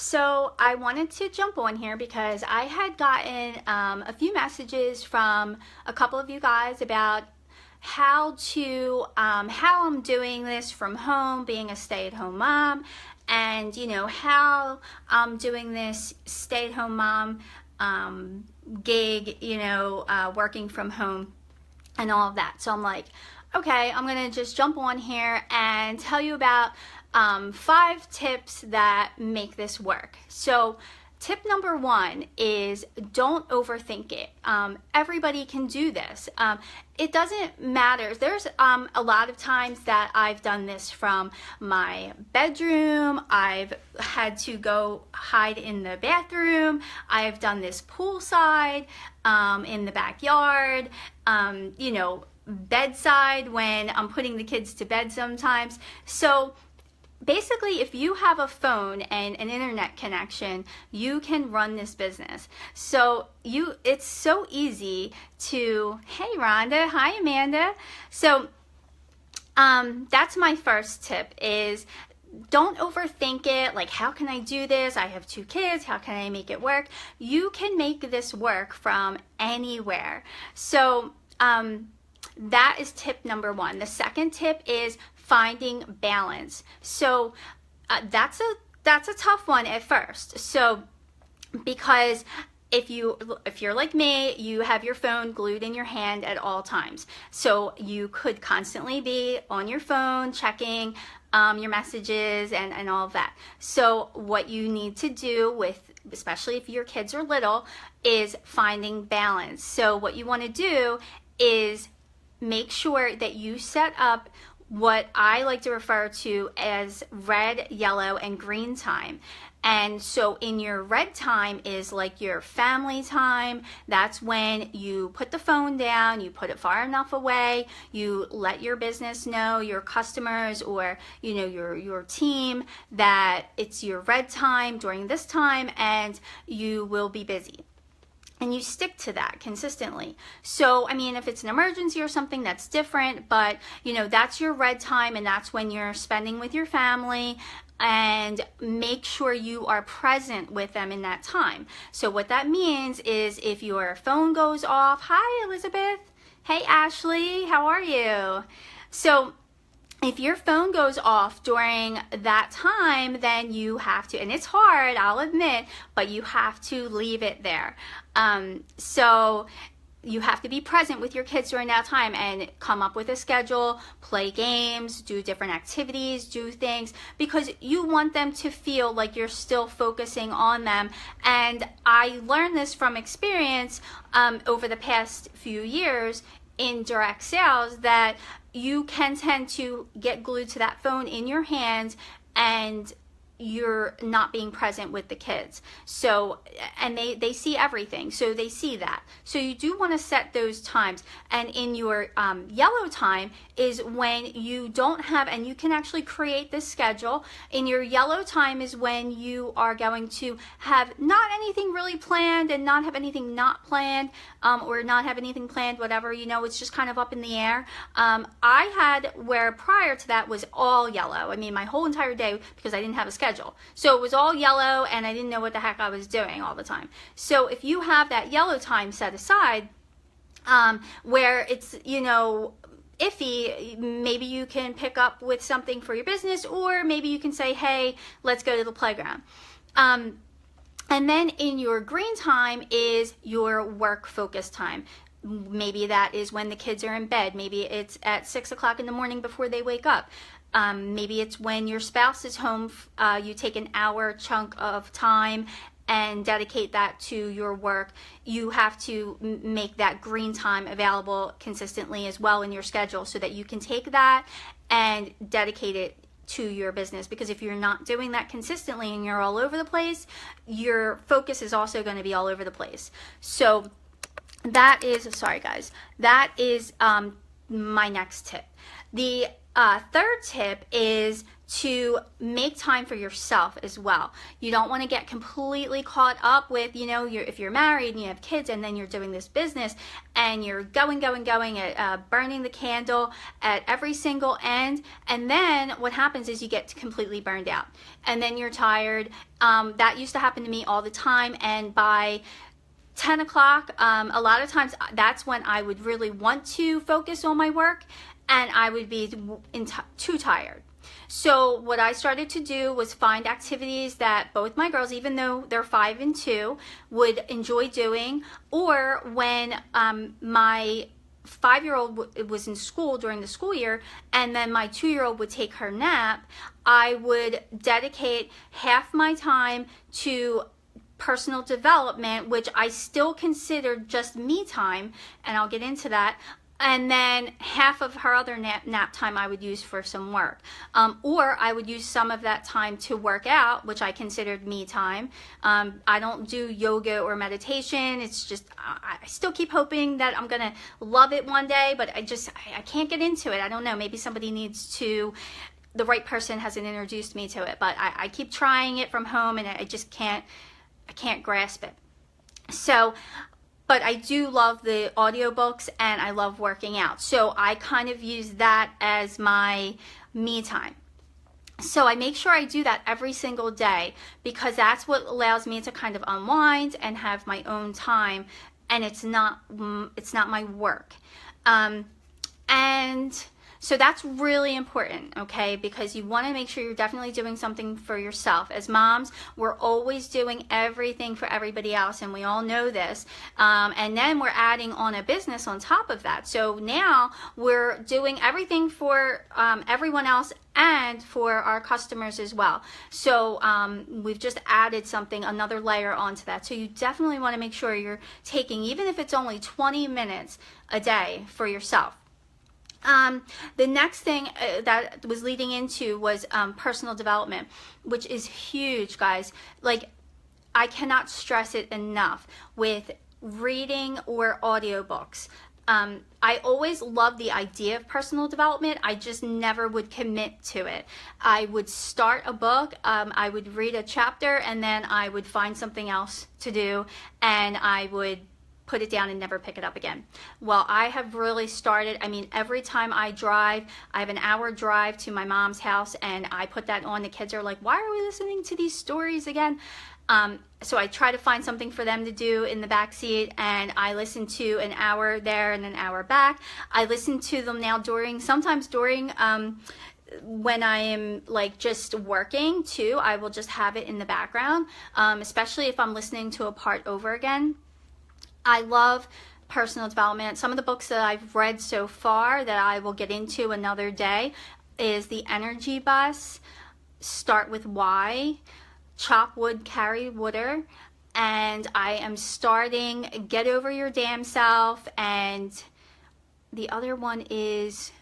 So I wanted to jump on here because I had gotten a few messages from a couple of you guys about how I'm doing this from home, being a stay-at-home mom, and how I'm doing this stay-at-home mom gig, working from home and all of that. So I'm like, okay, I'm gonna just jump on here and tell you about 5 tips that make this work. So tip number 1 is don't overthink it. Everybody can do this. It doesn't matter. There's a lot of times that I've done this from my bedroom. I've had to go hide in the bathroom. I've done this poolside, in the backyard, bedside when I'm putting the kids to bed sometimes. So basically, if you have a phone and an internet connection, you can run this business. So it's so easy to, hey Rhonda, hi Amanda. So that's my first tip is don't overthink it. Like, how can I do this? I have 2 kids. How can I make it work? You can make this work from anywhere. So that is tip number 1. The second tip is finding balance. So that's a tough one at first. So because if you're like me, you have your phone glued in your hand at all times. So you could constantly be on your phone checking your messages and all of that. So what you need to do especially if your kids are little, is finding balance. So what you want to do is make sure that you set up what I like to refer to as red, yellow, and green time. And so in your red time is like your family time. That's when you put the phone down, you put it far enough away, you let your business know, your customers or your team, that it's your red time during this time and you will be busy. And you stick to that consistently. So, I mean, if it's an emergency or something, that's different, but that's your red time and that's when you're spending with your family, and make sure you are present with them in that time. So what that means is if your phone goes off, hi Elizabeth, hey Ashley, how are you? So if your phone goes off during that time, then you have to, and it's hard, I'll admit, but you have to leave it there. So you have to be present with your kids during that time and come up with a schedule, play games, do different activities, do things, because you want them to feel like you're still focusing on them. And I learned this from experience over the past few years in direct sales, that you can tend to get glued to that phone in your hands and you're not being present with the kids. So, and they see everything, so they see that. So you do want to set those times. And in your yellow time is when you don't have, and you can actually create this schedule. In your yellow time is when you are going to have not anything really planned and not have anything not planned, or not have anything planned, whatever, it's just kind of up in the air. I had where prior to that was all yellow. I mean, my whole entire day, because I didn't have a schedule. So it was all yellow and I didn't know what the heck I was doing all the time. So if you have that yellow time set aside, where it's, iffy, maybe you can pick up with something for your business, or maybe you can say, hey, let's go to the playground. And then in your green time is your work focus time. Maybe that is when the kids are in bed. Maybe it's at 6 o'clock in the morning before they wake up. Maybe it's when your spouse is home. You take an hour chunk of time and dedicate that to your work. You have to make that green time available consistently as well in your schedule, so that you can take that and dedicate it to your business. Because if you're not doing that consistently and you're all over the place, your focus is also going to be all over the place. So that is, sorry guys, my next tip. The third tip is to make time for yourself as well. You don't want to get completely caught up with, if you're married and you have kids and then you're doing this business and you're going at burning the candle at every single end, and then what happens is you get completely burned out and then you're tired. That used to happen to me all the time, and by 10 o'clock, a lot of times that's when I would really want to focus on my work and I would be too tired. So what I started to do was find activities that both my girls, even though they're 5 and 2, would enjoy doing. Or when my 5-year-old was in school during the school year and then my 2-year-old would take her nap, I would dedicate half my time to personal development, which I still considered just me time, and I'll get into that. And then half of her other nap time I would use for some work. Or I would use some of that time to work out, which I considered me time. I don't do yoga or meditation. It's just, I still keep hoping that I'm going to love it one day, but I can't get into it. I don't know. Maybe somebody needs to, the right person hasn't introduced me to it, but I keep trying it from home and I just can't grasp it. So, but I do love the audiobooks and I love working out. So I kind of use that as my me time. So I make sure I do that every single day because that's what allows me to kind of unwind and have my own time, and it's not my work. And so that's really important, okay? Because you want to make sure you're definitely doing something for yourself. As moms, we're always doing everything for everybody else, and we all know this. And then we're adding on a business on top of that. So now we're doing everything for everyone else and for our customers as well. So we've just added another layer onto that. So you definitely want to make sure you're taking, even if it's only 20 minutes a day, for yourself. The next thing that was leading into was personal development, which is huge, guys. Like, I cannot stress it enough with reading or audiobooks. I always loved the idea of personal development. I just never would commit to it. I would start a book, I would read a chapter, and then I would find something else to do, and I would put it down and never pick it up again. Well, I have really started, every time I drive, I have an hour drive to my mom's house and I put that on. The kids are like, why are we listening to these stories again? So I try to find something for them to do in the back seat, and I listen to an hour there and an hour back. I listen to them now sometimes during when I am like just working too. I will just have it in the background, especially if I'm listening to a part over again. I love personal development. Some of the books that I've read so far that I will get into another day is The Energy Bus, Start With Why, Chop Wood, Carry Water, and I am starting Get Over Your Damn Self, and the other one is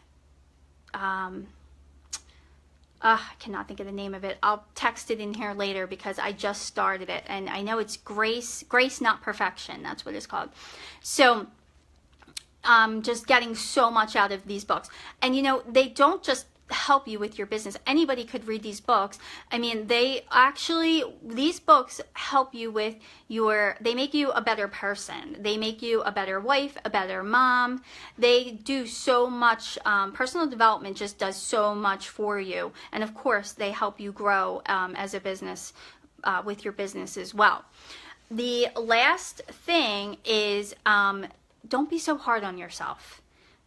I cannot think of the name of it. I'll text it in here later because I just started it, and I know it's Grace Not Perfection. That's what it's called. So just getting so much out of these books. And they don't just help you with your business. Anybody could read these books. These books help you with they make you a better person. They make you a better wife, a better mom. They do so much. Personal development just does so much for you. And of course, they help you grow as a business, with your business as well. The last thing is, don't be so hard on yourself.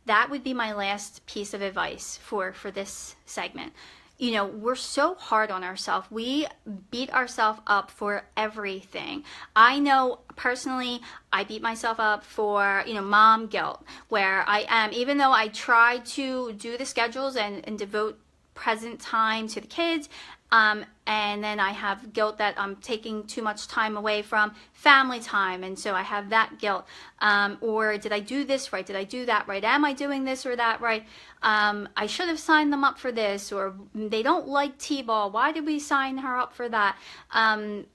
That would be my last piece of advice for this segment. We're so hard on ourselves. We beat ourselves up for everything. I know personally, I beat myself up for, mom guilt, where I am, even though I try to do the schedules and devote present time to the kids, and then I have guilt that I'm taking too much time away from family time, and so I have that guilt. Or did I do this right? Did I do that right? Am I doing this or that right? I should have signed them up for this, or they don't like T-ball. Why did we sign her up for that?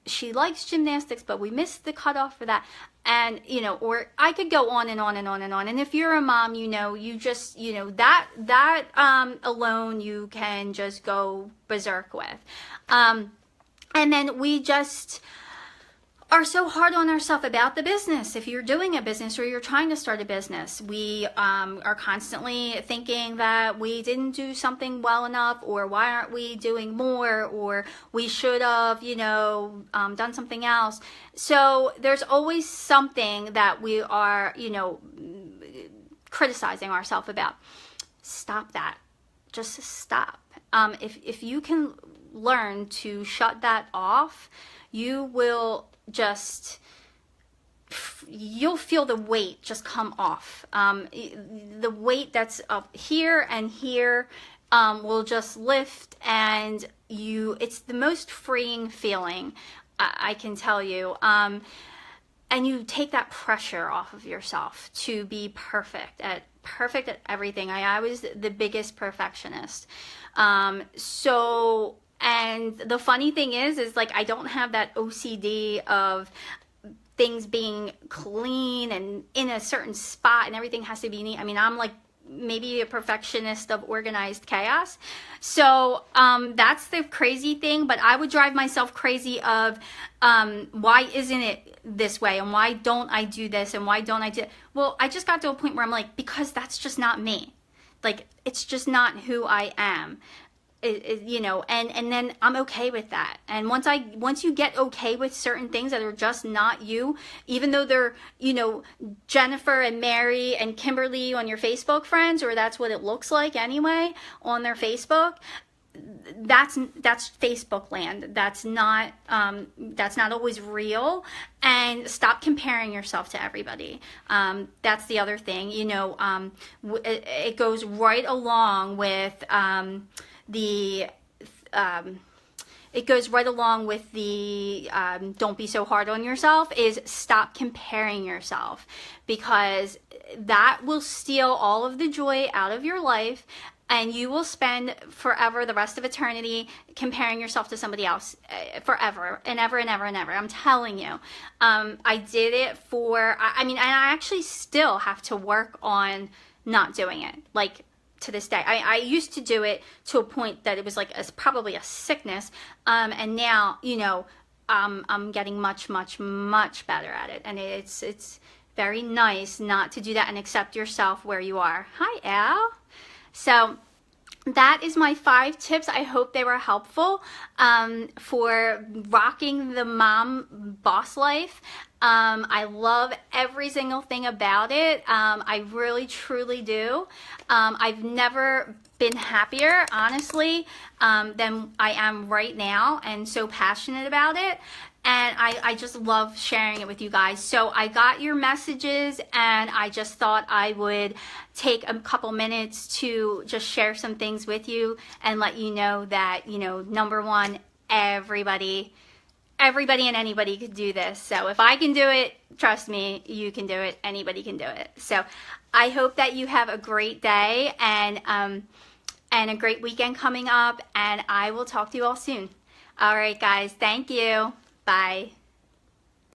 She likes gymnastics, but we missed the cutoff for that. And, you know, or I could go on and on and on and on. And if you're a mom, you know, you just, you know, that alone you can just go berserk with. And then we just are so hard on ourselves about the business. If you're doing a business or you're trying to start a business, we are constantly thinking that we didn't do something well enough, or why aren't we doing more, or we should have, you know, done something else. So there's always something that we are, you know, criticizing ourselves about. Stop that. Just stop. If you can learn to shut that off, you will just, you'll feel the weight just come off. The weight that's up here and here will just lift, and it's the most freeing feeling, I can tell you. And you take that pressure off of yourself to be perfect at everything. I was the biggest perfectionist. And the funny thing is like, I don't have that OCD of things being clean and in a certain spot and everything has to be neat. I mean, I'm like maybe a perfectionist of organized chaos. So that's the crazy thing. But I would drive myself crazy of why isn't it this way, and why don't I do this, and why don't I do it? Well, I just got to a point where I'm like, because that's just not me. Like, it's just not who I am. You know, and then I'm okay with that. And once you get okay with certain things that are just not you, even though they're, you know, Jennifer and Mary and Kimberly on your Facebook friends, or that's what it looks like anyway on their Facebook, that's Facebook land. That's not always real. And stop comparing yourself to everybody. That's the other thing, you know. It goes right along with it goes right along with the don't be so hard on yourself, is stop comparing yourself, because that will steal all of the joy out of your life, and you will spend forever, the rest of eternity, comparing yourself to somebody else, forever and ever and ever and ever. I'm telling you. I did it I mean, and I actually still have to work on not doing it. Like, to this day. I used to do it to a point that it was like probably a sickness, and now, you know, I'm getting much better at it, and it's very nice not to do that and accept yourself where you are. Hi, Al. So that is my 5 tips. I hope they were helpful for rocking the mom boss life. I love every single thing about it. I really, truly do. I've never been happier, honestly, than I am right now, and so passionate about it. And I just love sharing it with you guys. So I got your messages, and I just thought I would take a couple minutes to just share some things with you and let you know that, you know, number one, everybody and anybody could do this. So if I can do it, trust me, you can do it. Anybody can do it. So I hope that you have a great day and a great weekend coming up, and I will talk to you all soon. All right, guys. Thank you. Bye.